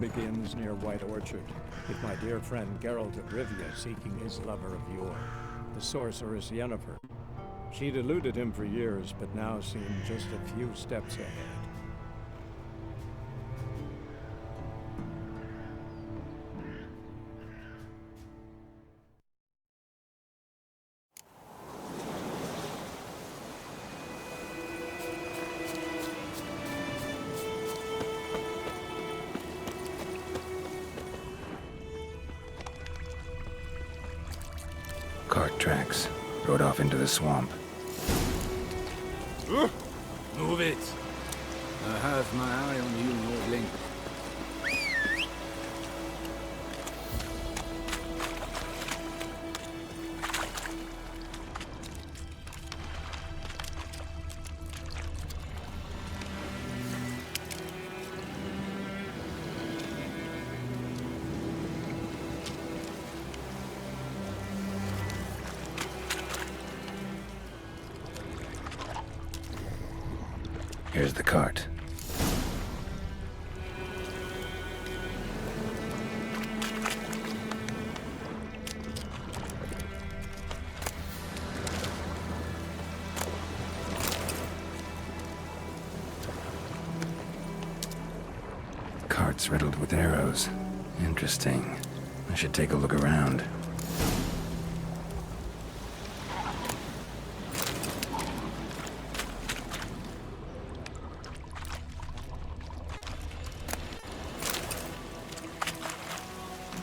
begins near White Orchard, with my dear friend Geralt of Rivia seeking his lover of yore, the sorceress Yennefer. She'd eluded him for years, but now seemed just a few steps ahead. Cart tracks. Rode off into the swamp. Move it. I have my eye on you, Nordling. Here's the cart. Cart's riddled with arrows. Interesting. I should take a look around.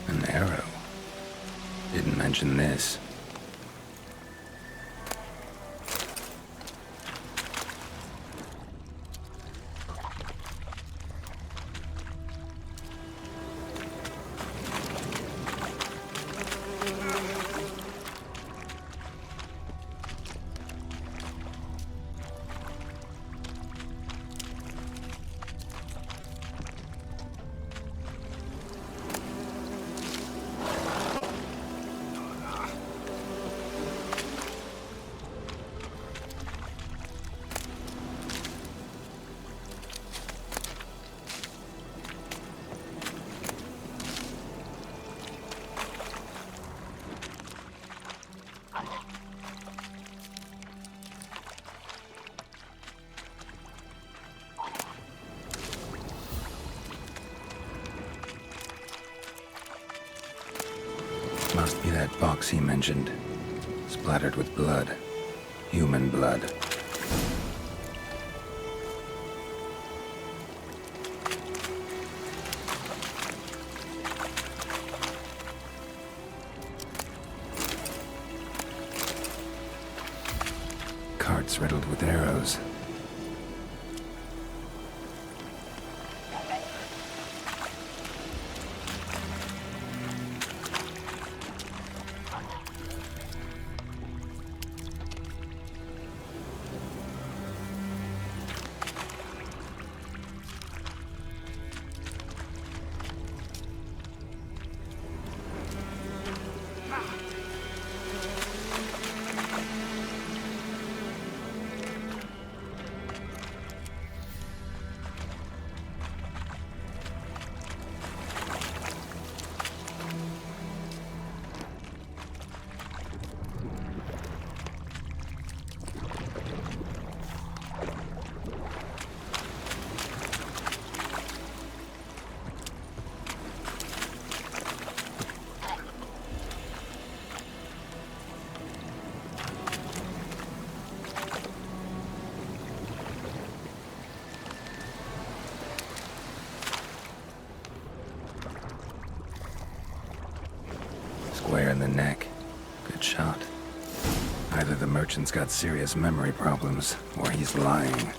An arrow. Didn't mention this. Must be that box he mentioned. Splattered with blood. Human blood. Carts riddled with arrows. Square in the neck. Good shot. Either the merchant's got serious memory problems, or he's lying.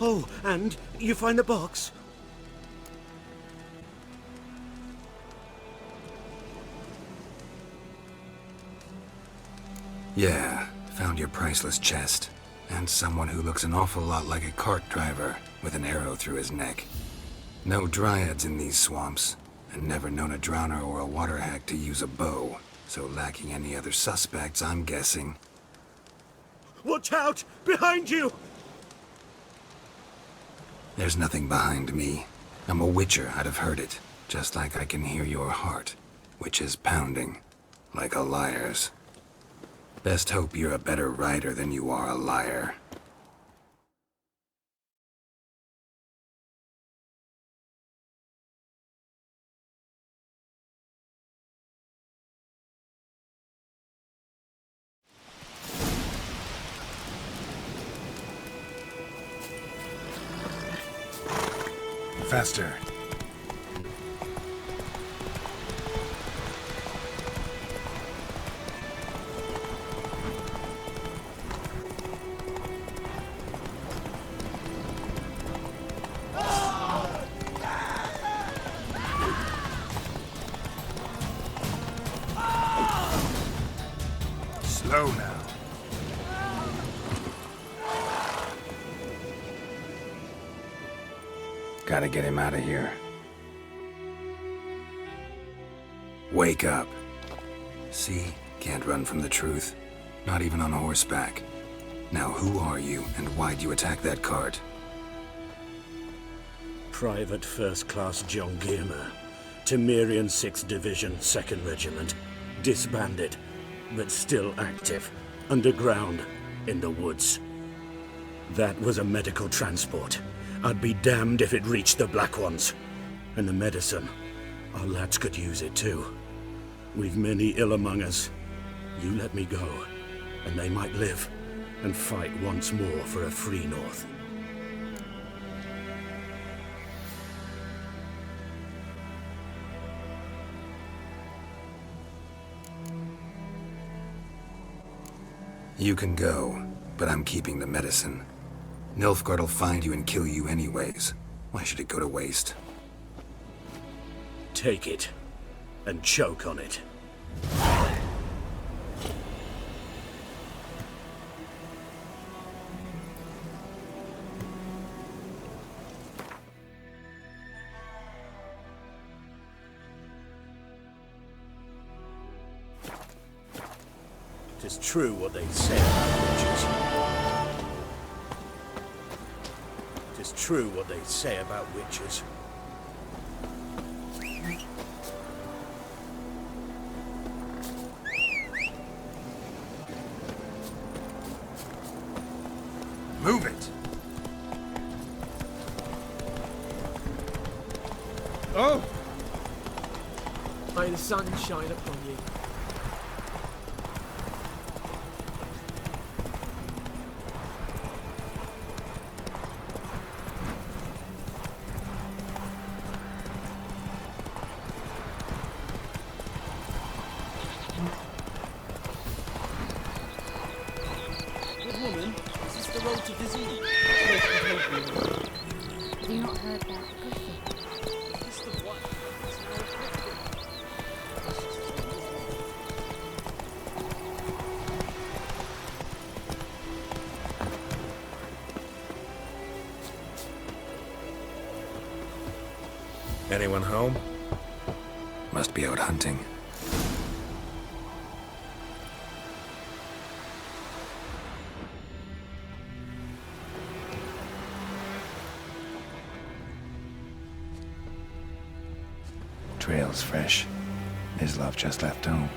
Oh, and you find the box? Yeah, found your priceless chest. And someone who looks an awful lot like a cart driver with an arrow through his neck. No dryads in these swamps, and never known a drowner or a water hack to use a bow. So lacking any other suspects, I'm guessing. Watch out! Behind you! There's nothing behind me. I'm a witcher, I'd have heard it. Just like I can hear your heart, which is pounding, like a liar's. Best hope you're a better rider than you are a liar. Faster. Slow now. Gotta get him out of here. Wake up. See? Can't run from the truth. Not even on horseback. Now who are you, and why'd you attack that cart? Private First Class John Giermer, Temerian 6th Division, 2nd Regiment. Disbanded, but still active. Underground, in the woods. That was a medical transport. I'd be damned if it reached the Black Ones. And the medicine, our lads could use it too. We've many ill among us. You let me go, and they might live, and fight once more for a free North. You can go, but I'm keeping the medicine. Nilfgaard'll find you and kill you anyways. Why should it go to waste? Take it, and choke on it. Tis true what they say about witches. Tis true what they say about witches. Move it! Oh! May the sun shine upon you. Good woman, is this the road to disease? Have you not heard that? Is this the one? It's no good. Anyone home? Must be out hunting. Trail's fresh. Islov just left home.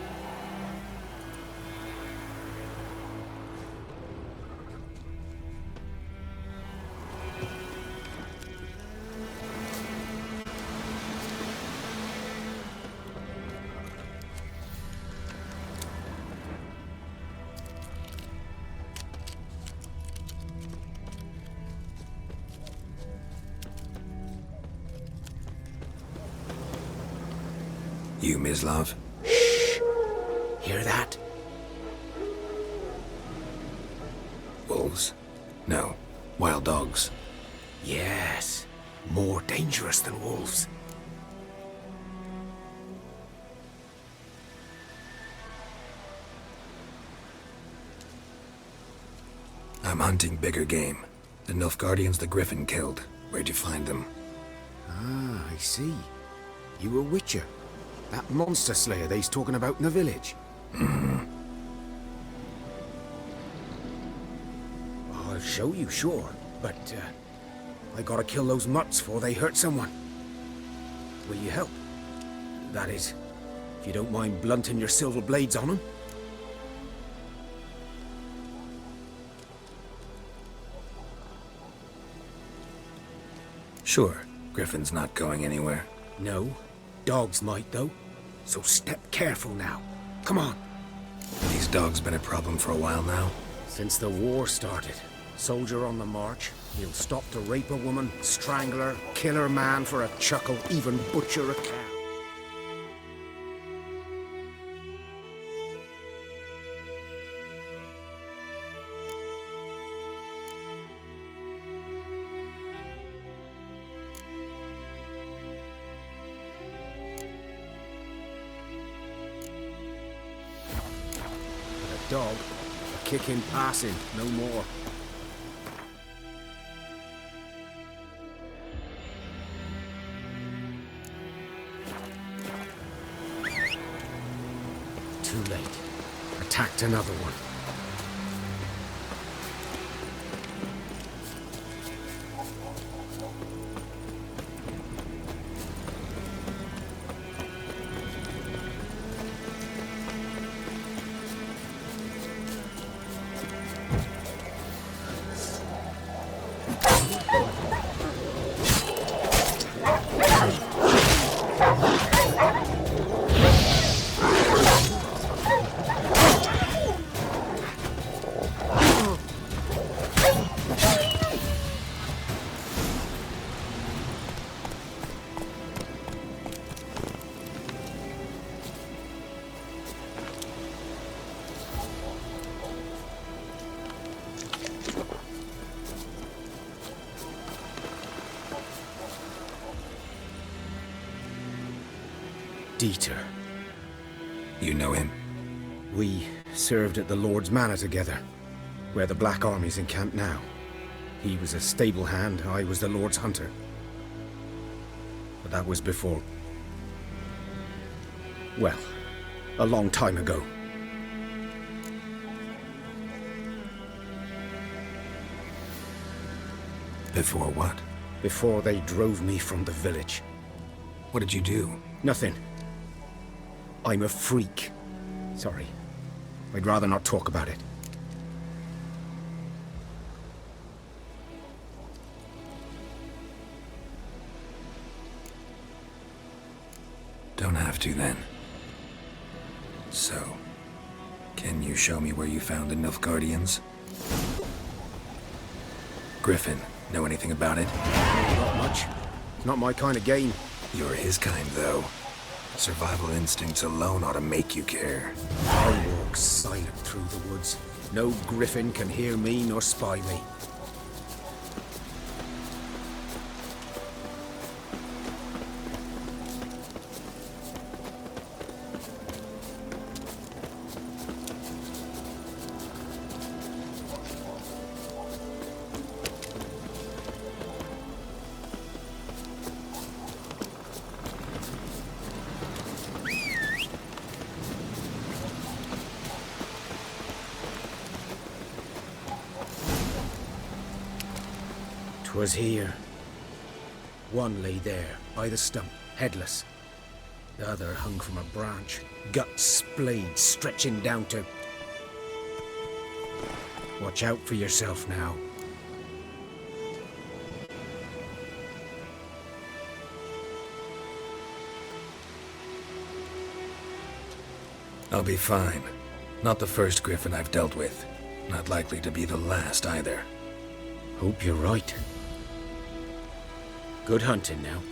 You, Mislav? Hear that? Wolves? No. Wild dogs. Yes. More dangerous than wolves. I'm hunting bigger game. The Nilfgaardians the Griffin killed. Where'd you find them? Ah, I see. You a witcher. That monster slayer they's talking about in the village. I'll show you, sure. But, I gotta kill those mutts before they hurt someone. Will you help? That is, if you don't mind blunting your silver blades on them. Sure. Griffin's not going anywhere. No. Dogs might, though. So step careful now. Come on. These dogs been a problem for a while now. Since the war started. Soldier on the march. He'll stop to rape a woman, strangle her, kill her man for a chuckle, even butcher a cow. But a dog, a kick in passing, no more. Too late. Attacked another one. Dieter. You know him? We served at the Lord's Manor together, where the Black Army's encamped now. He was a stable hand, I was the Lord's hunter. But that was before... well, a long time ago. Before what? Before they drove me from the village. What did you do? Nothing. I'm a freak. Sorry. I'd rather not talk about it. Don't have to then. So, can you show me where you found the Nilfgaardians? Griffin, know anything about it? Not much. Not my kind of game. You're his kind, though. Survival instincts alone ought to make you care. I walk silent through the woods. No griffin can hear me nor spy me. Was here. One lay there, by the stump, headless. The other hung from a branch, guts splayed, stretching down to... Watch out for yourself now. I'll be fine. Not the first Griffin I've dealt with. Not likely to be the last either. Hope you're right. Good hunting now.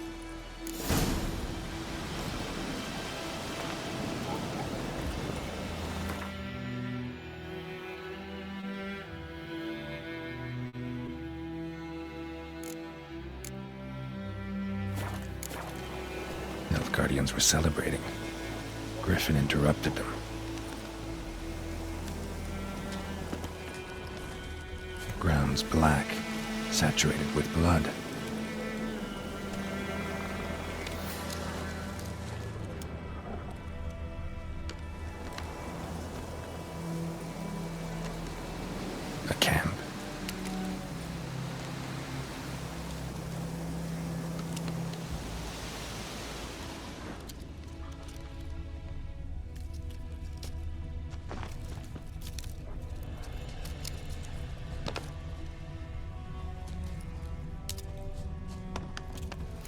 Nilfgaardians were celebrating. Griffin interrupted them. ground's black, saturated with blood. A camp.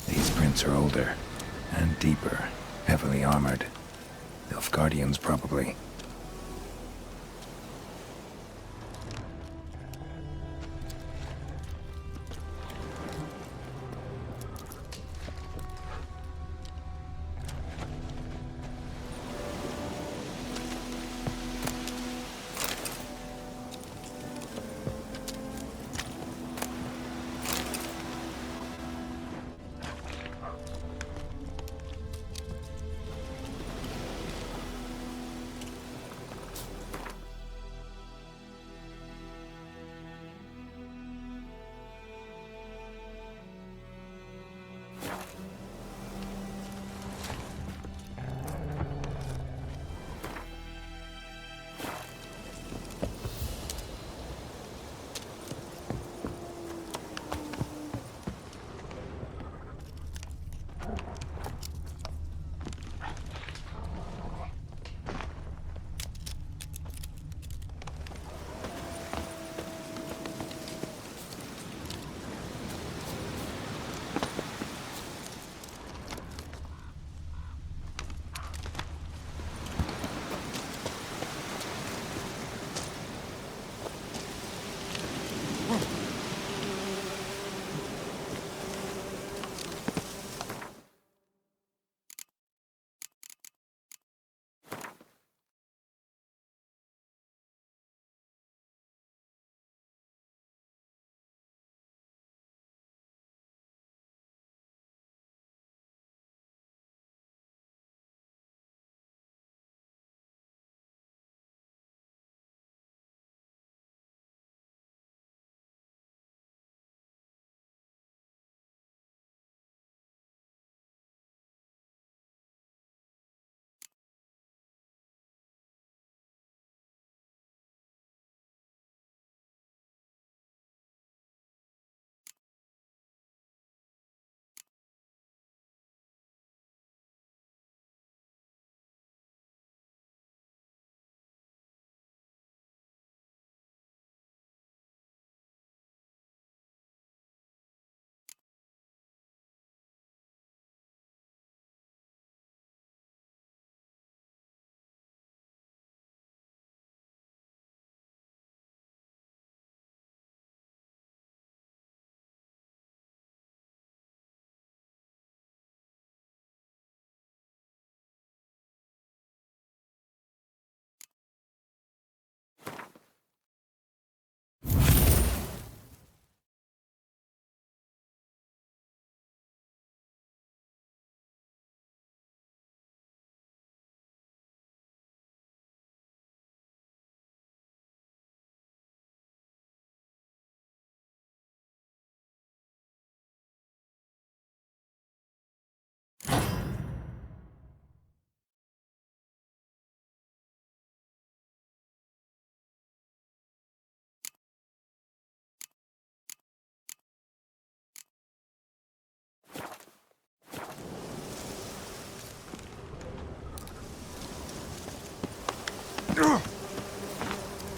These prints are older and deeper, heavily armored. Nilfgaardians, probably.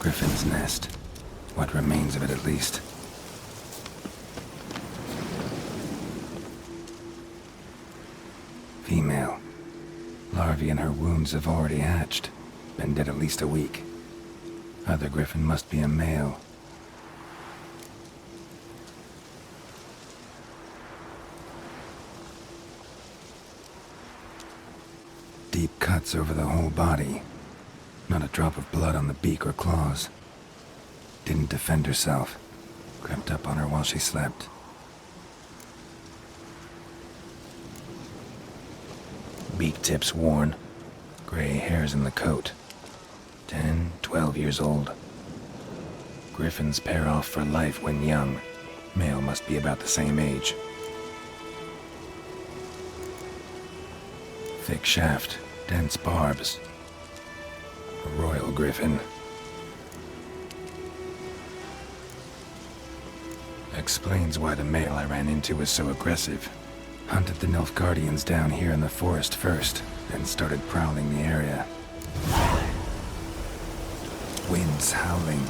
Griffin's nest. What remains of it, at least. Female. Larvae in her wounds have already hatched. Been dead at least a week. Other griffin must be a male. Deep cuts over the whole body. Not a drop of blood on the beak or claws. Didn't defend herself. Crept up on her while she slept. Beak tips worn. Gray hairs in the coat. 10, 12 years old. Griffins pair off for life when young. Male must be about the same age. Thick shaft, dense barbs. A royal griffin. Explains why the male I ran into was so aggressive. Hunted the Nilfgaardians down here in the forest first, then started prowling the area. Winds howling.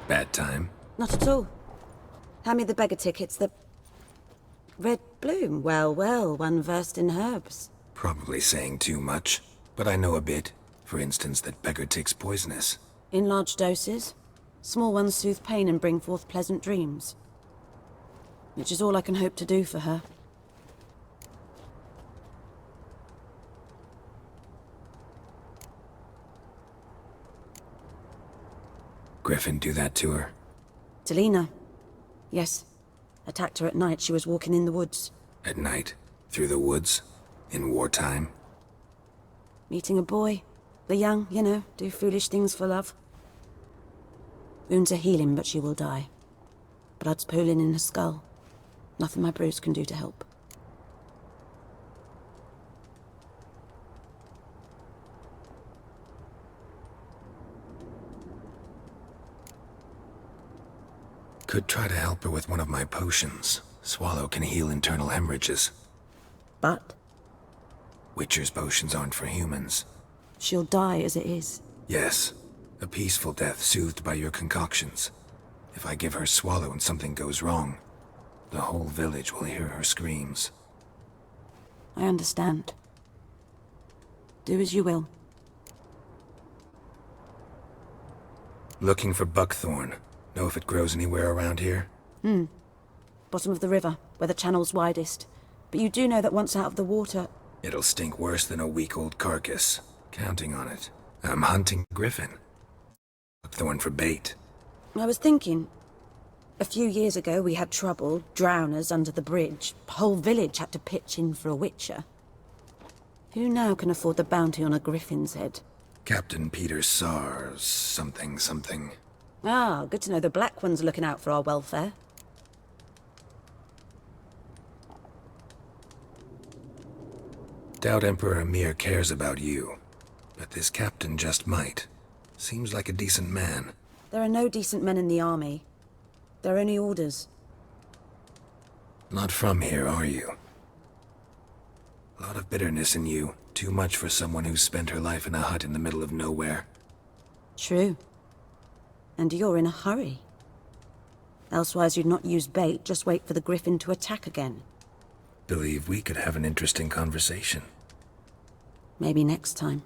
Bad time? Not at all. Hand me the beggar tickets, the... Red bloom. Well, well, one versed in herbs. Probably saying too much, but I know a bit. For instance, that beggar tick's poisonous. In large doses. Small ones soothe pain and bring forth pleasant dreams. Which is all I can hope to do for her. Griffin do that to her? Delina. Yes. Attacked her at night. She was walking in the woods. At night? Through the woods? In wartime? Meeting a boy. The young, you know, do foolish things for love. Wounds are healing, but she will die. Blood's pooling in her skull. Nothing my bruise can do to help. Could try to help her with one of my potions. Swallow can heal internal hemorrhages. But Witcher's potions aren't for humans. she'll die as it is. Yes. A peaceful death soothed by your concoctions. If I give her Swallow and something goes wrong, the whole village will hear her screams. I understand. Do as you will. Looking for buckthorn. Know if it grows anywhere around here? Bottom of the river, where the channel's widest. But you do know that once out of the water... It'll stink worse than a week-old carcass. Counting on it. I'm hunting Griffin. Buckthorn for bait. I was thinking... A few years ago we had trouble, drowners under the bridge. Whole village had to pitch in for a witcher. Who now can afford the bounty on a griffin's head? Captain Peter Sars, something. Ah, good to know the Black One's looking out for our welfare. Doubt Emperor Emir cares about you. But this captain just might. Seems like a decent man. There are no decent men in the army. There are only orders. Not from here, are you? Lot of bitterness in you. Too much for someone who's spent her life in a hut in the middle of nowhere. True. And you're in a hurry. Elsewise you'd not use bait, just wait for the griffin to attack again. Believe we could have an interesting conversation. Maybe next time.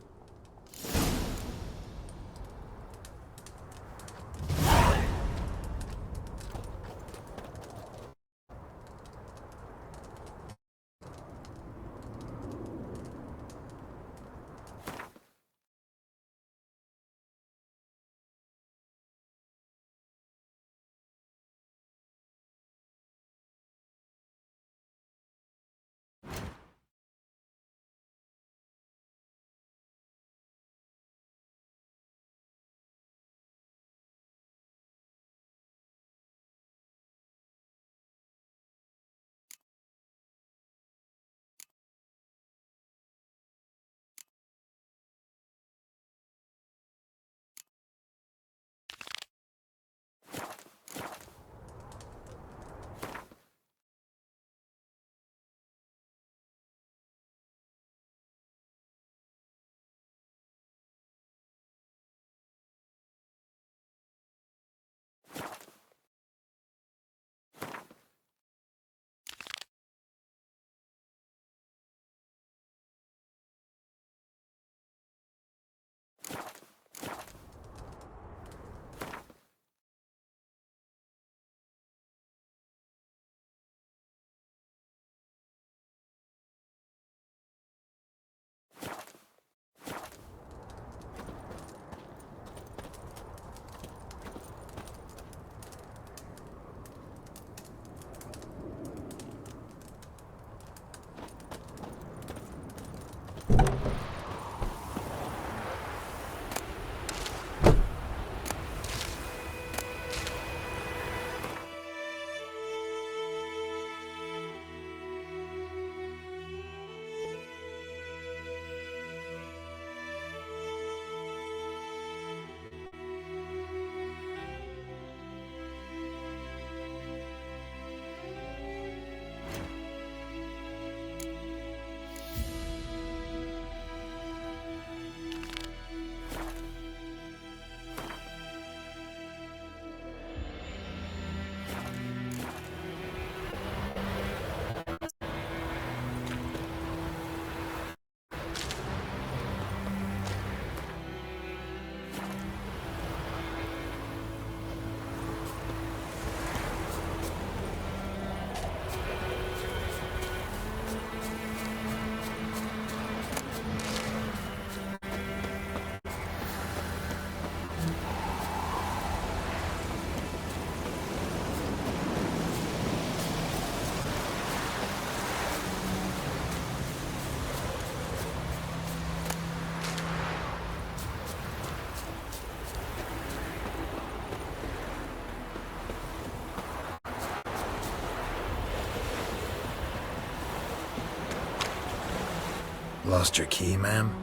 Lost your key, ma'am?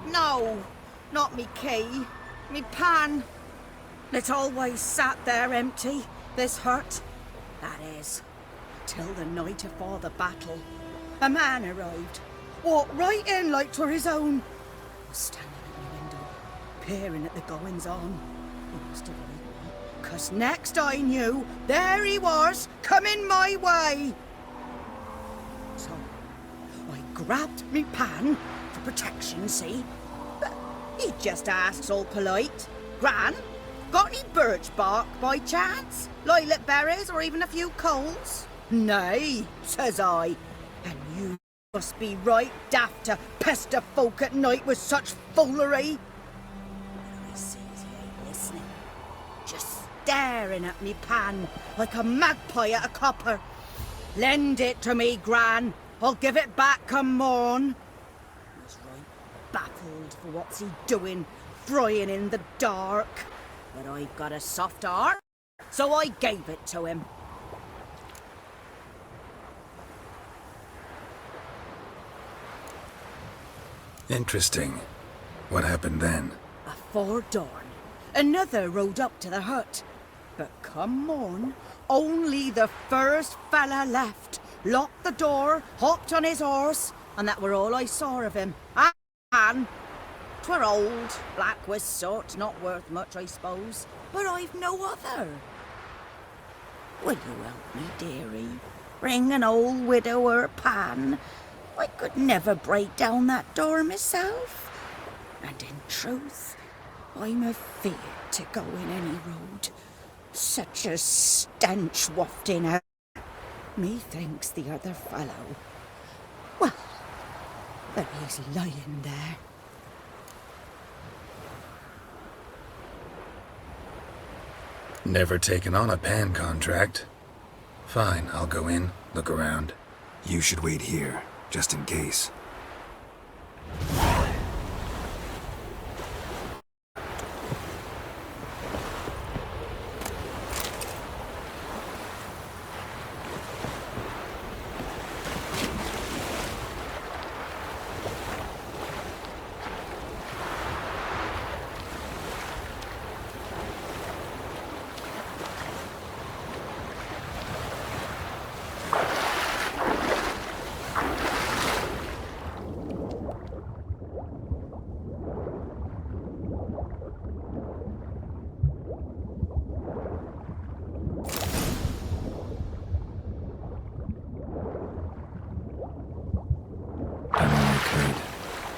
No, not me key. Me pan. It always sat there empty, this hut. That is, till the night afore the battle. A man arrived, walked right in like 'twere his own. Was standing at my window, peering at the goings-on. He must have been, 'cause next I knew, there he was, coming my way. So I grabbed me pan for protection, see? But he just asks all polite, Gran, got any birch bark by chance? Lilac berries or even a few coals? Nay, says I, and you must be right daft to pester folk at night with such foolery. But I sees he ain't listening, just staring at me pan like a magpie at a copper. Lend it to me, Gran. I'll give it back come morn. I was right baffled for what's he doing, frying in the dark. But I've got a soft heart, so I gave it to him. Interesting. What happened then? Afore dawn, another rode up to the hut. But come morn, only the first fella left. Locked the door, hopped on his horse, and that were all I saw of him. And 'twere old, black with soot, not worth much, I suppose. But I've no other. Will you help me, dearie? Bring an old widower pan. I could never break down that door myself. And in truth, I'm afeard to go in any road. Such a stench wafting out. Methinks the other fellow. Well, there he's lying there. Never taken on a pan contract. Fine, I'll go in, look around. You should wait here, just in case.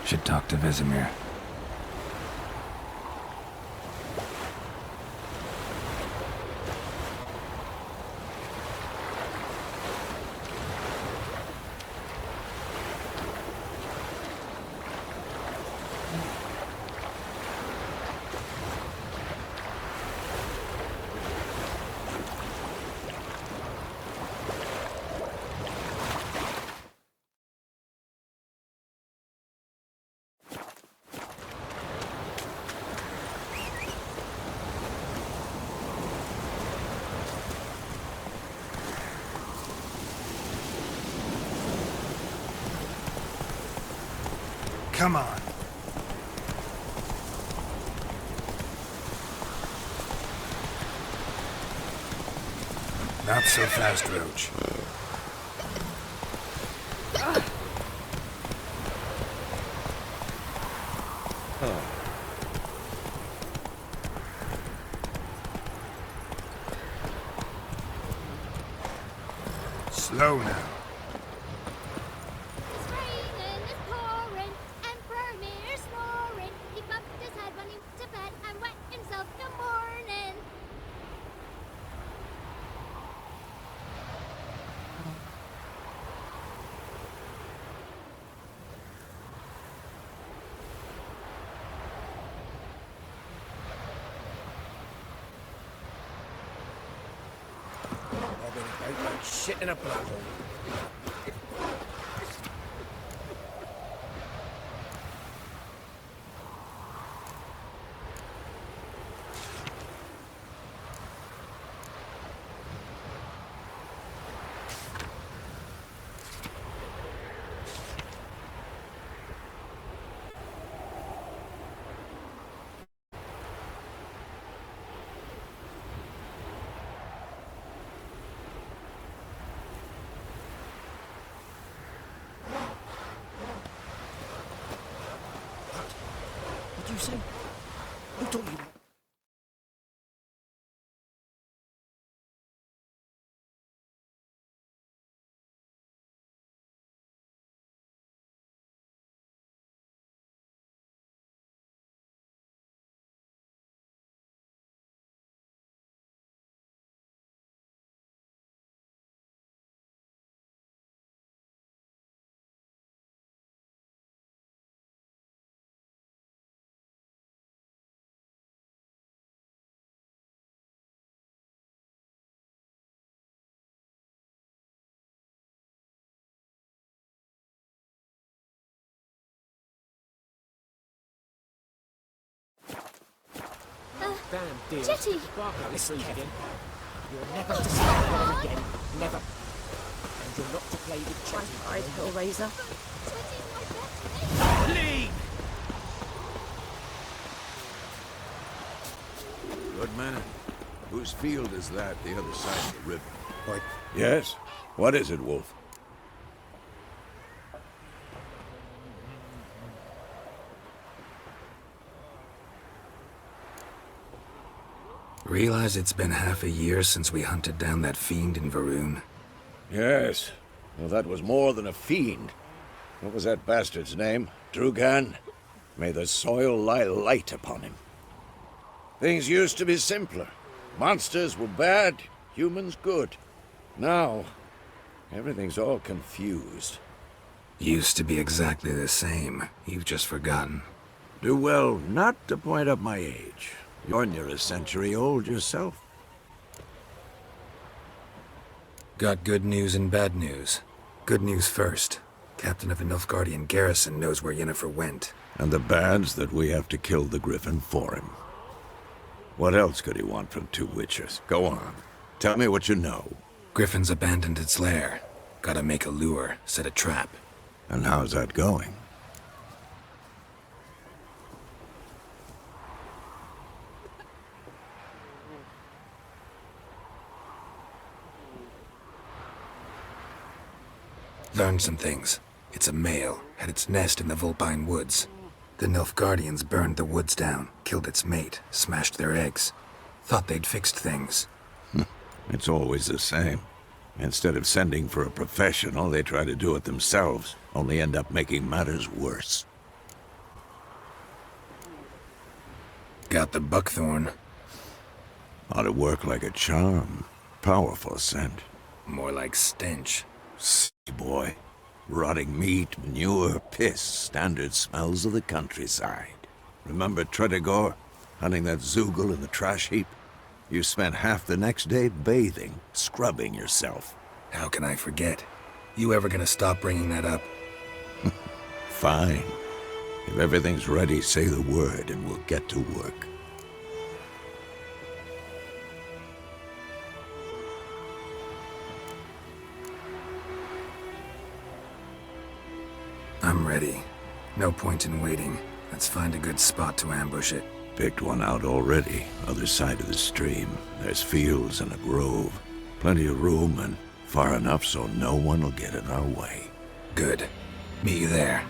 Should talk to Vesemir. Come on. Not so fast, Roach. Slow now. Shit in a black hole. What do you say? Who told you that? Damn, dear. Jetty! Barker is again. You're never to see her again. Never. And you're not to play with Jetty. I'd Hellraiser. Leave! Good man. Whose field is that the other side of the river? Like, Yes? What is it, Wolf? Realize it's been half a year since we hunted down that fiend in Varun? Yes. Well, that was more than a fiend. What was that bastard's name? Drugan? May the soil lie light upon him. Things used to be simpler. Monsters were bad, humans good. Now, everything's all confused. Used to be exactly the same. You've just forgotten. Do well not to point up my age. You're near a century old yourself. Got good news and bad news. Good news first. Captain of a Nilfgaardian garrison knows where Yennefer went. And the bad's that we have to kill the Griffin for him. What else could he want from two witchers? Go on. Tell me what you know. Griffin's abandoned its lair. Gotta make a lure, set a trap. And how's that going? Learned some things. It's a male, had its nest in the Vulpine Woods. The Nilfgaardians burned the woods down, killed its mate, smashed their eggs. Thought they'd fixed things. It's always the same. Instead of sending for a professional, they try to do it themselves, only end up making matters worse. Got the buckthorn. Ought to work like a charm. Powerful scent. More like stench. See, boy. Rotting meat, manure, piss, standard smells of the countryside. Remember Tredegor? Hunting that Zoogle in the trash heap? You spent half the next day bathing, scrubbing yourself. How can I forget? You ever gonna stop bringing that up? Fine. If everything's ready, say the word and we'll get to work. I'm ready. No point in waiting. Let's find a good spot to ambush it. Picked one out already, other side of the stream. There's fields and a grove. Plenty of room and far enough so no one will get in our way. Good. Meet you there.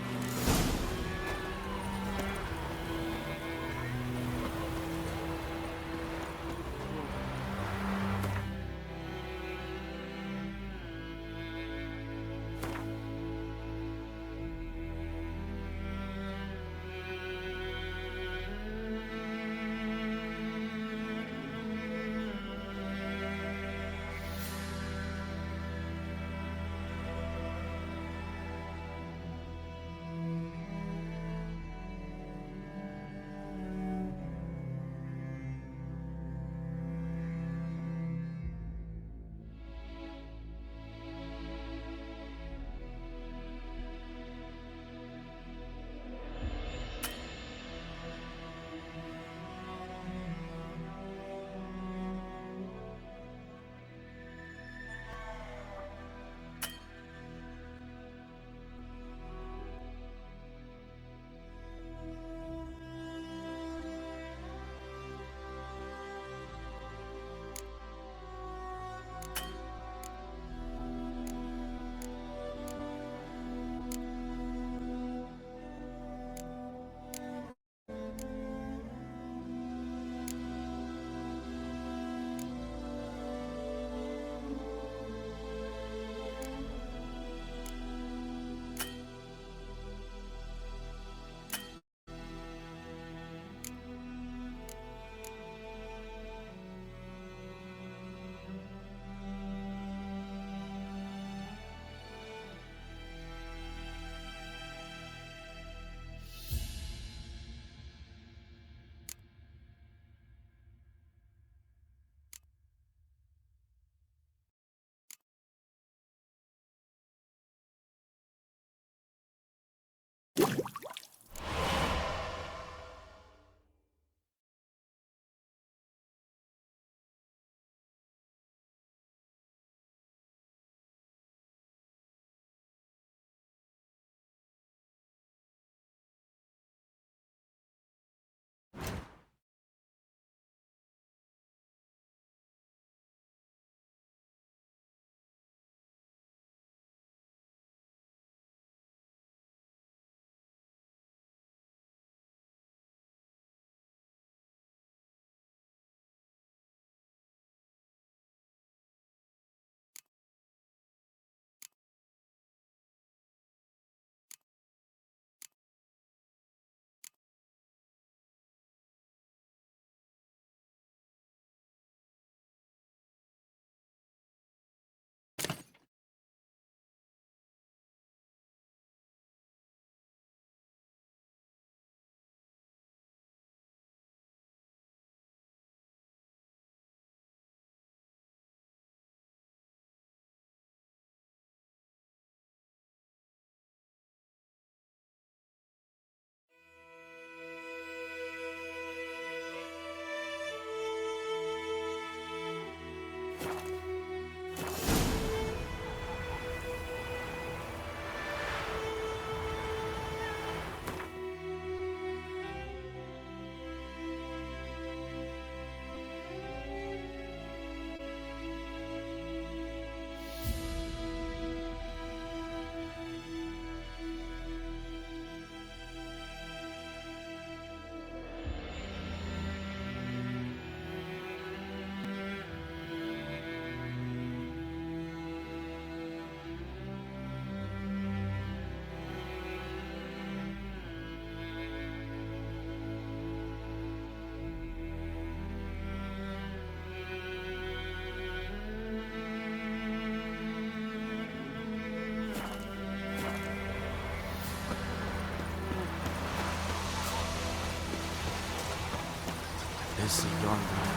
is the young man.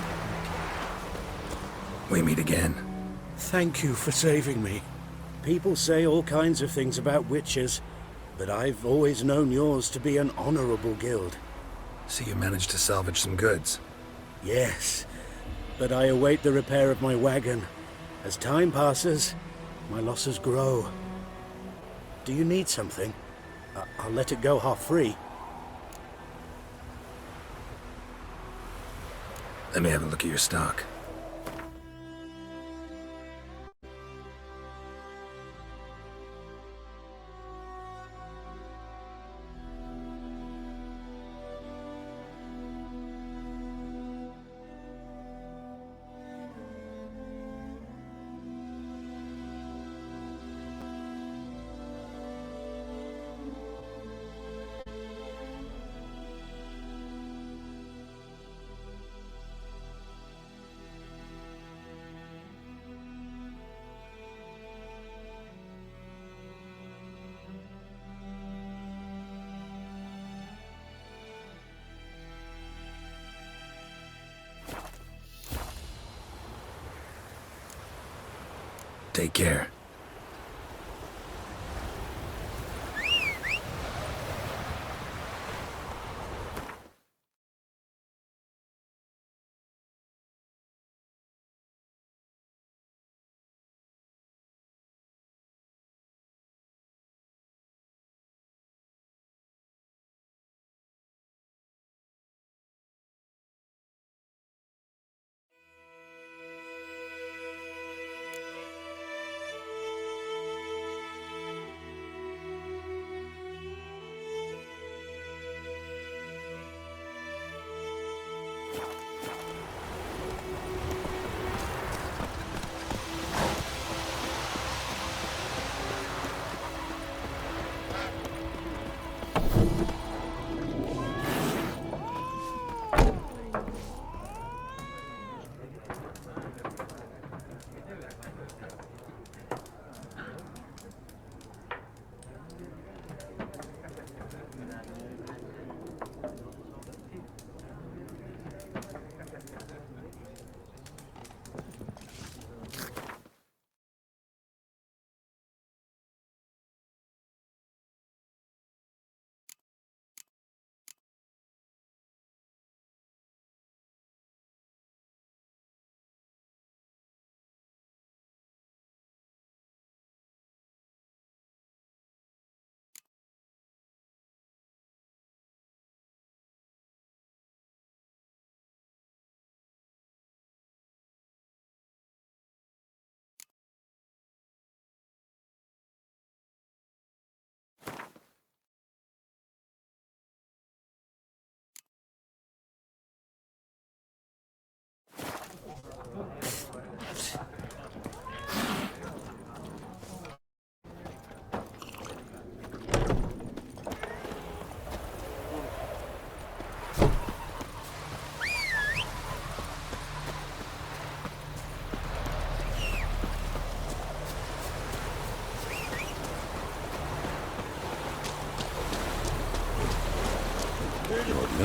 We meet again. Thank you for saving me. People say all kinds of things about witches, but I've always known yours to be an honorable guild. So you managed to salvage some goods? Yes, but I await the repair of my wagon. As time passes, my losses grow. Do you need something? I'll let it go half-free. Let me have a look at your stock. Take care.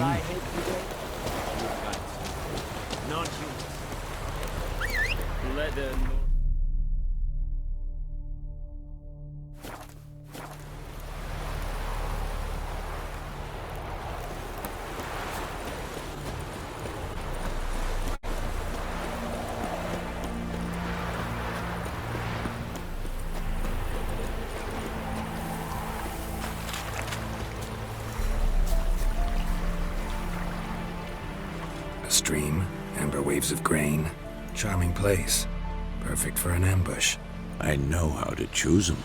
I hate you, not you. Let the A stream, amber waves of grain. Charming place. Perfect for an ambush. I know how to choose them.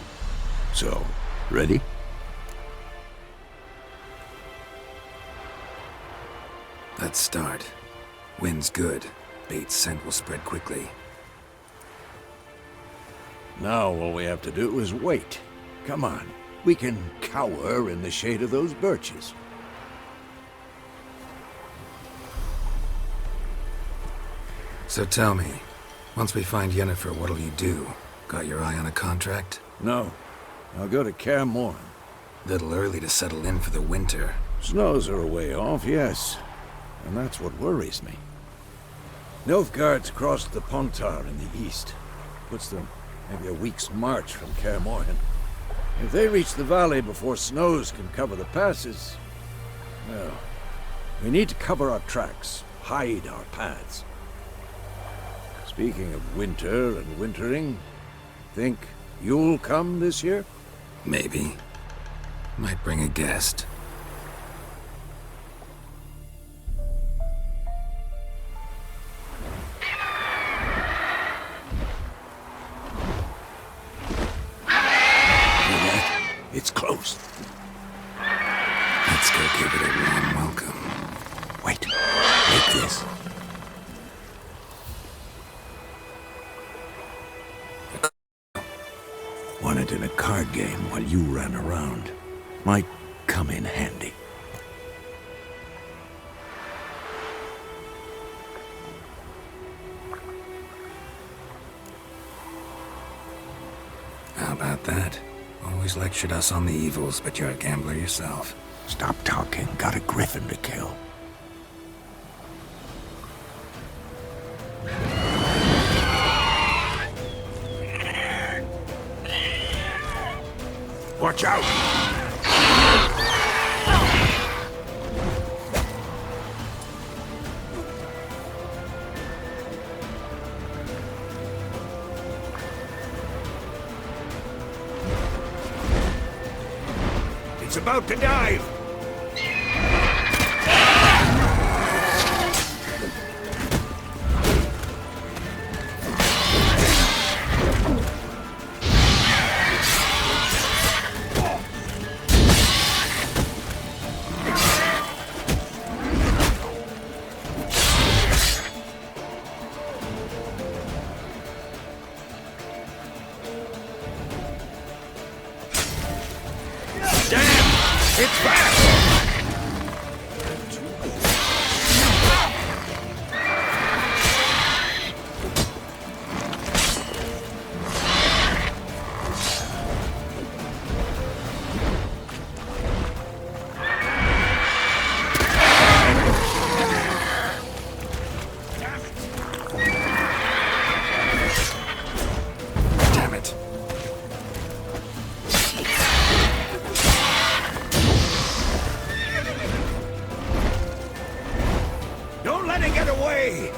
So, ready? Let's start. Wind's good. Bait's scent will spread quickly. Now all we have to do is wait. Come on. We can cower in the shade of those birches. So tell me, once we find Yennefer, what'll you do? Got your eye on a contract? No. I'll go to Kaer Little early to settle in for the winter. Snows are a way off, yes. and that's what worries me. Nilfgaard's crossed the Pontar in the east. Puts them maybe a week's march from Kaer Morhen. If they reach the valley before snows can cover the passes, well, we need to cover our tracks, hide our paths. Speaking of winter and wintering, think you'll come this year? Maybe. Might bring a guest. It's close. Let's go give it a warm welcome. Wait, take this. Won it in a card game while you ran around. Might come in handy. How about that? Always lectured us on the evils, but you're a gambler yourself. Stop talking. Got a griffin to kill. Watch out! It's about to dive! It's fast! Damn it. Don't let it get away!